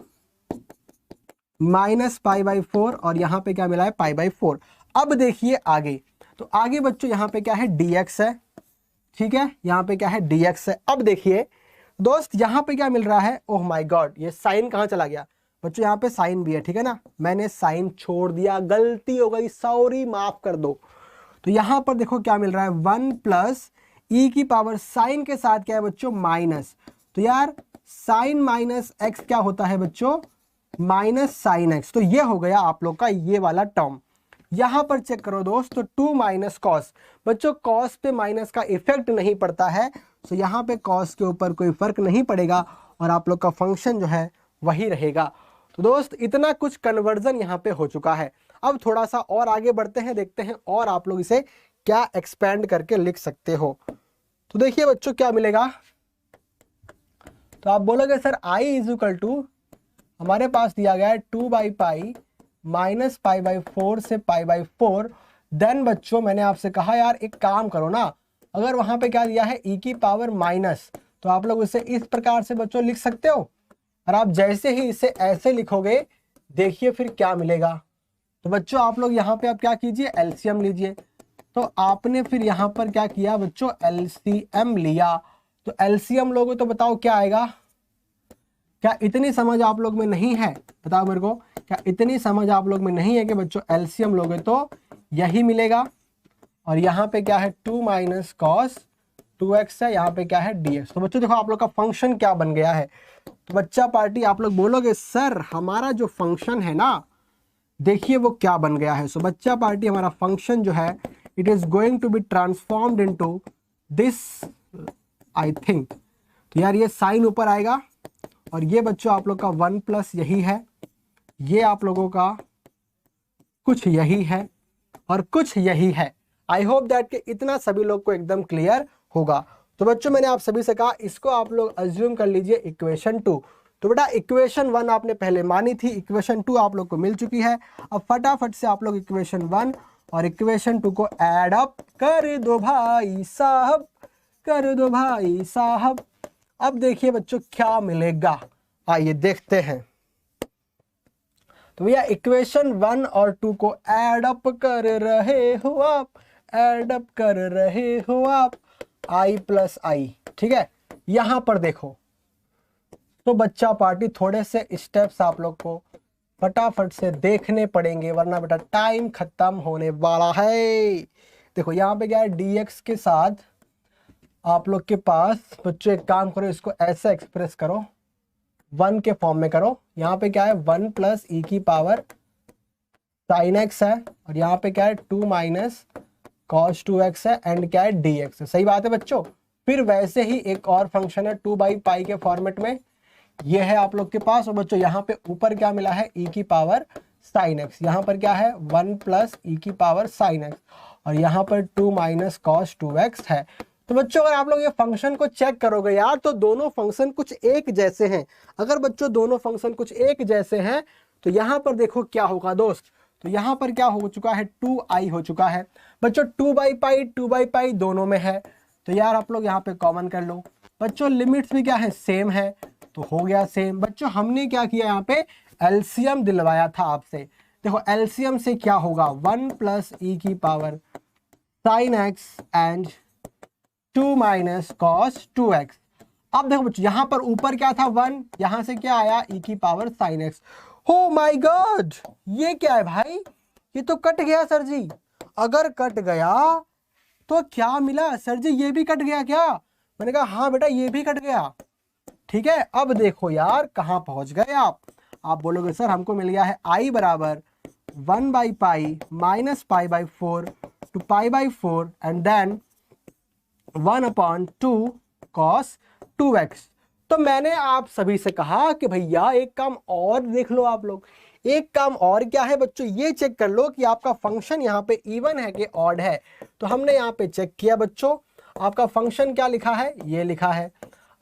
माइनस पाई/4 और यहाँ पे क्या मिला है पाई/4। अब देखिए आगे, तो आगे बच्चों यहाँ पे क्या है dx है, ठीक है, यहाँ पे क्या है dx है। अब देखिए दोस्त यहाँ पे क्या मिल रहा है, ओह माय गॉड ये साइन कहाँ चला गया बच्चों, यहाँ पे साइन भी है, ठीक है ना, मैंने साइन छोड़ दिया, गलती हो गई, सॉरी माफ कर दो। तो यहाँ पर देखो क्या मिल रहा है 1 प्लस ई की पावर, साइन के साथ क्या है बच्चों माइनस। तो यार साइन माइनस एक्स क्या होता है बच्चों, माइनस साइन एक्स। तो ये हो गया आप लोग का ये वाला टर्म। यहां पर चेक करो दोस्त, तो 2 माइनस कॉस, बच्चों कॉस पे माइनस का इफेक्ट नहीं पड़ता है, तो यहाँ पे कॉस के ऊपर कोई फर्क नहीं पड़ेगा और आप लोग का फंक्शन जो है वही रहेगा। तो दोस्त इतना कुछ कन्वर्जन यहाँ पे हो चुका है। अब थोड़ा सा और आगे बढ़ते हैं, देखते हैं और आप लोग इसे क्या एक्सपेंड करके लिख सकते हो। तो देखिए बच्चों क्या मिलेगा, तो आप बोलोगे sir i is equal to, हमारे पास दिया गया है 2/पाई माइनस पाई/4 से पाई/4। देन बच्चों मैंने आपसे कहा यार एक काम करो ना, अगर वहां पे क्या दिया है e की पावर माइनस, तो आप लोग इसे इस प्रकार से बच्चों लिख सकते हो। और आप जैसे ही इसे ऐसे लिखोगे देखिए फिर क्या मिलेगा, तो बच्चों आप लोग यहाँ पे आप क्या कीजिए, एलसीएम लीजिए। तो आपने फिर यहाँ पर क्या किया बच्चों, एलसीएम लिया। तो एलसीएम लोगे तो बताओ क्या आएगा। क्या इतनी समझ आप लोग में नहीं है, बताओ मेरे को, क्या इतनी समझ आप लोग में नहीं है कि बच्चों एलसीएम लोगे तो यही मिलेगा। और यहाँ पे क्या है, 2 माइनस कॉस 2x है, यहाँ पे क्या है dx। तो बच्चों देखो आप लोग का फंक्शन क्या बन गया है। तो बच्चा पार्टी आप लोग बोलोगे सर हमारा जो फंक्शन है ना, देखिए वो क्या बन गया है। सो बच्चा पार्टी हमारा फंक्शन जो है, it is going to be transformed into this, I think. तो यार ये साइन ऊपर आएगा और ये बच्चों आप लोग का 1 प्लस यही है, ये आप लोगों का कुछ यही है और कुछ यही है। आई होप दैट कि इतना सभी लोग को एकदम क्लियर होगा। तो बच्चों मैंने आप सभी से कहा इसको आप लोग अज्यूम कर लीजिए इक्वेशन 2। तो बेटा इक्वेशन 1 आपने पहले मानी थी, इक्वेशन 2 आप लोग को मिल चुकी है। अब फटाफट से आप लोग इक्वेशन 1 और इक्वेशन 2 को ऐड अप कर दो भाई साहब, कर दो भाई साहब। अब देखिए बच्चों क्या मिलेगा, आइए देखते हैं। तो भैया इक्वेशन 1 और 2 को ऐड अप कर रहे हो आप, ऐड अप कर रहे हो आप, i प्लस आई, ठीक है। यहां पर देखो तो बच्चा पार्टी थोड़े से स्टेप्स आप लोग को फटाफट से देखने पड़ेंगे वरना बेटा टाइम खत्म होने वाला है। देखो यहाँ पे क्या है, dx के साथ आप लोग के पास बच्चों एक काम करो, इसको ऐसे एक्सप्रेस करो, 1 के फॉर्म में करो। यहाँ पे क्या है 1 प्लस ई की पावर साइन एक्स है और यहाँ पे क्या है 2 माइनस कॉस 2x है एंड क्या है dx है। सही बात है बच्चों। फिर वैसे ही एक और फंक्शन है 2 बाई पाई के फॉर्मेट में, ये है आप लोग के पास। और बच्चों यहाँ पे ऊपर क्या मिला है, e की पावर साइन एक्स। यहाँ पर क्या है 1 प्लस ई की पावर साइन एक्स और यहाँ पर 2 माइनस कॉस 2x है। तो बच्चों अगर आप लोग ये फंक्शन को चेक करोगे यार तो दोनों फंक्शन कुछ एक जैसे हैं। अगर बच्चों दोनों फंक्शन कुछ एक जैसे हैं तो यहाँ पर देखो क्या होगा दोस्त। तो यहाँ पर क्या हो चुका है, 2i हो चुका है बच्चों। 2 बाई पाई दोनों में है तो यार आप लोग यहाँ पे कॉमन कर लो। बच्चों लिमिट्स भी क्या है, सेम है, तो हो गया सेम। बच्चों हमने क्या किया यहाँ पे, एलसीएम दिलवाया था आपसे। देखो एलसीएम से क्या होगा, 1 प्लस ई की power sine x and 2 minus cos 2x। अब देखो बच्चों यहाँ पर ऊपर क्या था 1, यहाँ से क्या आया e की पावर साइन एक्स। हो माय गॉड, ये क्या है भाई, ये तो कट गया सर जी। अगर कट गया तो क्या मिला सर जी, ये भी कट गया क्या? मैंने कहा हाँ बेटा ये भी कट गया। ठीक है, अब देखो यार कहाँ पहुंच गए आप बोलोगे सर हमको मिल गया है i बराबर 1 by pi minus pi by 4 to pi by 4 and then 1/2 cos 2x। तो मैंने आप सभी से कहा कि भैया एक काम और देख लो आप लोग। एक काम और क्या है बच्चों, ये चेक कर लो कि आपका फंक्शन यहाँ पे इवन है कि ऑड है। तो हमने यहाँ पे चेक किया बच्चों, आपका फंक्शन क्या लिखा है, ये लिखा है।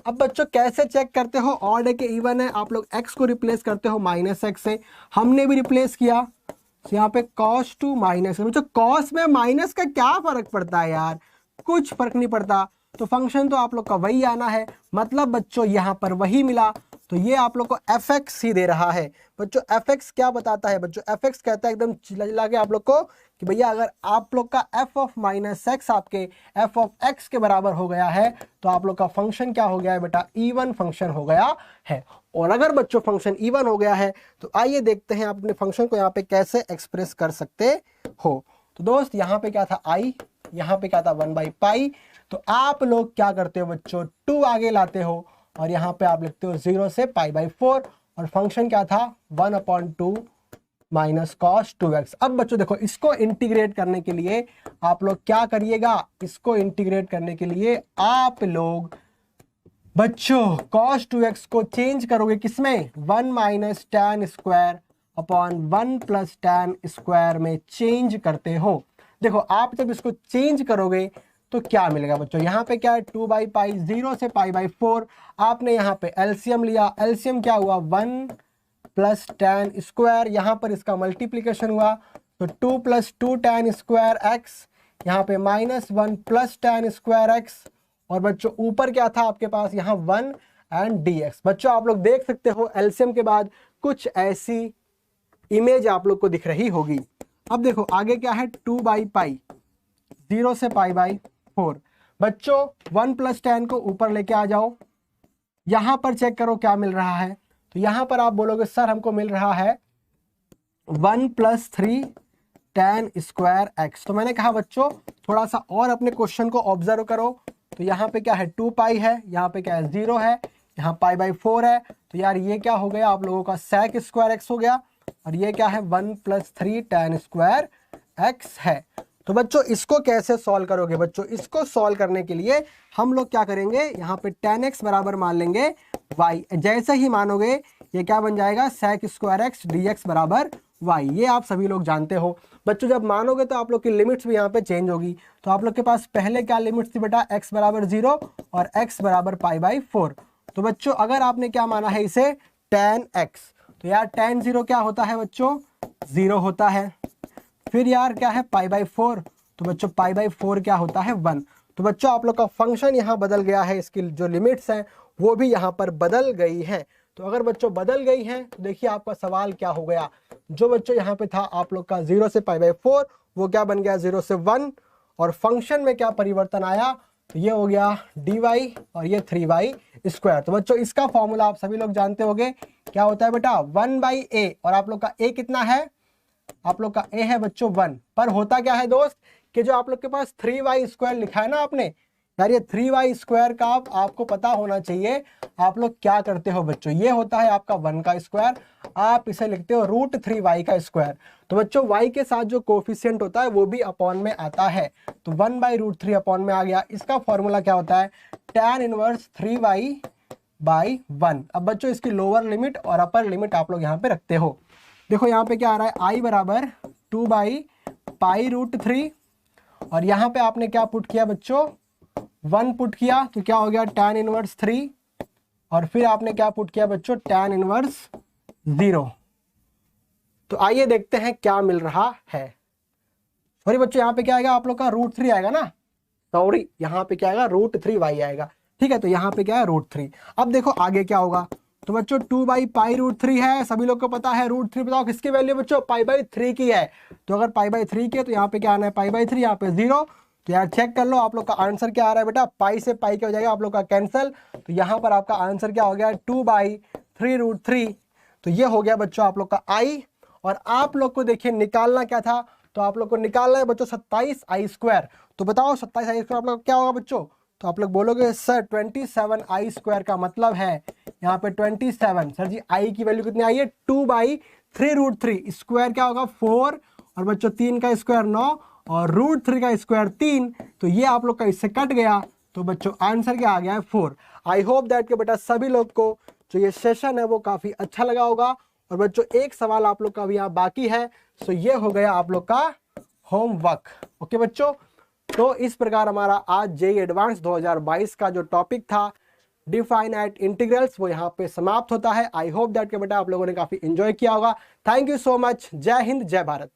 अब बच्चों कैसे चेक करते हो ऑड है कि इवन है, आप लोग x को रिप्लेस करते हो माइनस एक्स से। हमने भी रिप्लेस किया, तो यहाँ पे cos 2 माइनस। बच्चों cos में माइनस का क्या फर्क पड़ता है यार, कुछ फर्क नहीं पड़ता। तो फंक्शन तो आप लोग का वही आना है, मतलब बच्चों यहाँ पर वही मिला। तो ये आप लोग को fx ही दे रहा है। बच्चों fx क्या बताता है, बच्चों fx कहता है एकदम चिल्ला के आप लोग को कि भैया अगर आप लोग का f ऑफ माइनस एक्स आपके f ऑफ x के बराबर हो गया है तो आप लोग का फंक्शन क्या हो गया है बेटा, इवन फंक्शन हो गया है। और अगर बच्चों फंक्शन इवन हो गया है तो आइए देखते हैं आप अपने फंक्शन को यहाँ पे कैसे एक्सप्रेस कर सकते हो। तो दोस्त यहाँ पे क्या था i, यहाँ पे क्या था 1 बाई पाई। तो आप लोग क्या करते हो बच्चों, 2 आगे लाते हो और यहाँ पे आप लिखते हो 0 से पाई बाई 4 और फंक्शन क्या था 1/2 माइनस कॉस 2x। अब बच्चों देखो इसको इंटीग्रेट करने के लिए आप लोग क्या करिएगा, इसको इंटीग्रेट करने के लिए आप लोग बच्चों cos 2x को चेंज करोगे किसमें, 1 minus tan square upon 1 plus tan square में चेंज करते हो। देखो आप जब इसको चेंज करोगे तो क्या मिलेगा बच्चों, यहाँ पे क्या है 2 बाई पाई 0 से पाई बाई 4। आपने यहाँ पे एलसीएम लिया, एलसीएम क्या हुआ 1 प्लस tan स्क्वायर, यहाँ पर इसका मल्टीप्लीकेशन हुआ तो 2 प्लस 2 tan स्क्वायर एक्स, यहाँ पे minus 1 plus tan square x. और बच्चों ऊपर क्या था आपके पास यहाँ 1 एंड dx। बच्चों आप लोग देख सकते हो एलसीएम के बाद कुछ ऐसी इमेज आप लोग को दिख रही होगी। अब देखो आगे क्या है, 2/पाई, 0 से π/4। बच्चों 1 + 10 को ऊपर लेके आ जाओ, यहां पर चेक करो क्या मिल रहा है। तो यहां पर आप बोलोगे सर हमको मिल रहा है 1 + 3 tan स्क्वायर x। तो मैंने कहा बच्चों थोड़ा सा और अपने क्वेश्चन को ऑब्जर्व करो। तो यहाँ पे क्या है, 2 है, यहाँ पे क्या है 0 है, यहाँ π/4 है। तो यार ये क्या हो गया आप लोगों का sec स्क्वायर x हो गया, और ये क्या है 1 + 3 tan स्क्वायर x है। तो बच्चों इसको कैसे सॉल्व करोगे, बच्चों इसको सॉल्व करने के लिए हम लोग क्या करेंगे, यहाँ पे tan x बराबर मान लेंगे y। जैसे ही मानोगे ये क्या बन जाएगा, sec स्क्वायर x dx बराबर y। ये आप सभी लोग जानते हो। बच्चों जब मानोगे तो आप लोग की लिमिट्स भी यहाँ पे चेंज होगी। तो आप लोग के पास पहले क्या लिमिट्स थी बेटा, x बराबर 0 और x बराबर π/4। तो बच्चों अगर आपने क्या माना है इसे tan x, तो यार tan 0 क्या होता है बच्चों, 0 होता है। फिर यार क्या है π/4, तो बच्चों π/4 क्या होता है 1। तो बच्चों आप लोग का फंक्शन यहाँ बदल गया है, इसकी जो लिमिट्स हैं वो भी यहाँ पर बदल गई हैं। तो अगर बच्चों बदल गई हैं तो देखिए आपका सवाल क्या हो गया, जो बच्चों यहाँ पे था आप लोग का 0 से π/4 वो क्या बन गया 0 से 1, और फंक्शन में क्या परिवर्तन आया, तो ये हो गया dy और ये 3y²। तो बच्चों इसका फॉर्मूला आप सभी लोग जानते होंगे, क्या होता है बेटा 1/a, और आप लोग का a कितना है, आप लोग का a है बच्चों 1। पर होता क्या है दोस्त कि जो आप लोग के पास 3y² लिखा है ना आपने, यार ये 3y² का आपको पता होना चाहिए आप लोग क्या करते हो बच्चों, ये होता है आपका 1 का स्क्वायर, आप इसे लिखते हो √3y का स्क्वायर। तो बच्चों y के साथ जो कोफिशिएंट होता है वो भी अपॉन में आता है, तो 1/√3 अपॉन में आ गया। इसका फॉर्मूला क्या होता है, tan इनवर्स 3y/1। अब बच्चों इसकी लोअर लिमिट और अपर लिमिट आप लोग यहाँ पे रखते हो। देखो यहाँ पे क्या आ रहा है, i बराबर 2/π√3, और यहाँ पे आपने क्या पुट किया बच्चों 1 पुट किया, तो क्या हो गया tan इनवर्स 3, और फिर आपने क्या पुट किया बच्चों tan इनवर्स 0। तो आइए देखते हैं क्या मिल रहा है। सॉरी बच्चों यहाँ पे क्या आएगा आप लोग का √3 आएगा ना, सॉरी यहाँ पे क्या आएगा √3y आएगा, ठीक है। तो यहाँ पे क्या है √3। अब देखो आगे क्या होगा, तो बच्चों 2/π√3 है, सभी लोग को पता है। √3 बताओ किसकी वैल्यू बच्चों, π/3 की है। तो अगर π/3 की है तो यहाँ पे क्या आना है π/3, यहाँ पे 0। तो यार चेक कर लो आप लोग का आंसर क्या आ रहा है बेटा, पाई से पाई क्या हो जाएगा आप लोग का कैंसिल। तो यहाँ पर आपका आंसर क्या हो गया 2/3√3। तो ये हो गया बच्चों आप लोग का आई। और आप लोग को देखिए निकालना क्या था, तो आप लोग को निकालना है बच्चों 27i²। तो बताओ 27i² आप लोग क्या होगा बच्चों, तो आप लोग बोलोगे सर 27i² का मतलब है यहाँ पे 27। सर जी i की वैल्यू कितनी आई है 2/3√3, स्क्वायर क्या होगा 4, और बच्चों 3 का स्क्वायर 9, और √3 का स्क्वायर 3। तो ये आप लोग का इससे कट गया, तो बच्चों आंसर क्या आ गया है 4। आई होप दैट के बेटा सभी लोग को जो ये सेशन है वो काफ़ी अच्छा लगा होगा। और बच्चों एक सवाल आप लोग का अभी यहाँ बाकी है, सो ये हो गया आप लोग का होमवर्क। ओके बच्चों, तो इस प्रकार हमारा आज जेईई एडवांस 2022 का जो टॉपिक था डिफाइनाइट इंटीग्रल्स वो यहाँ पे समाप्त होता है। आई होप दैट के बेटा आप लोगों ने काफ़ी एंजॉय किया होगा। Thank you so much. जय हिंद, जय भारत।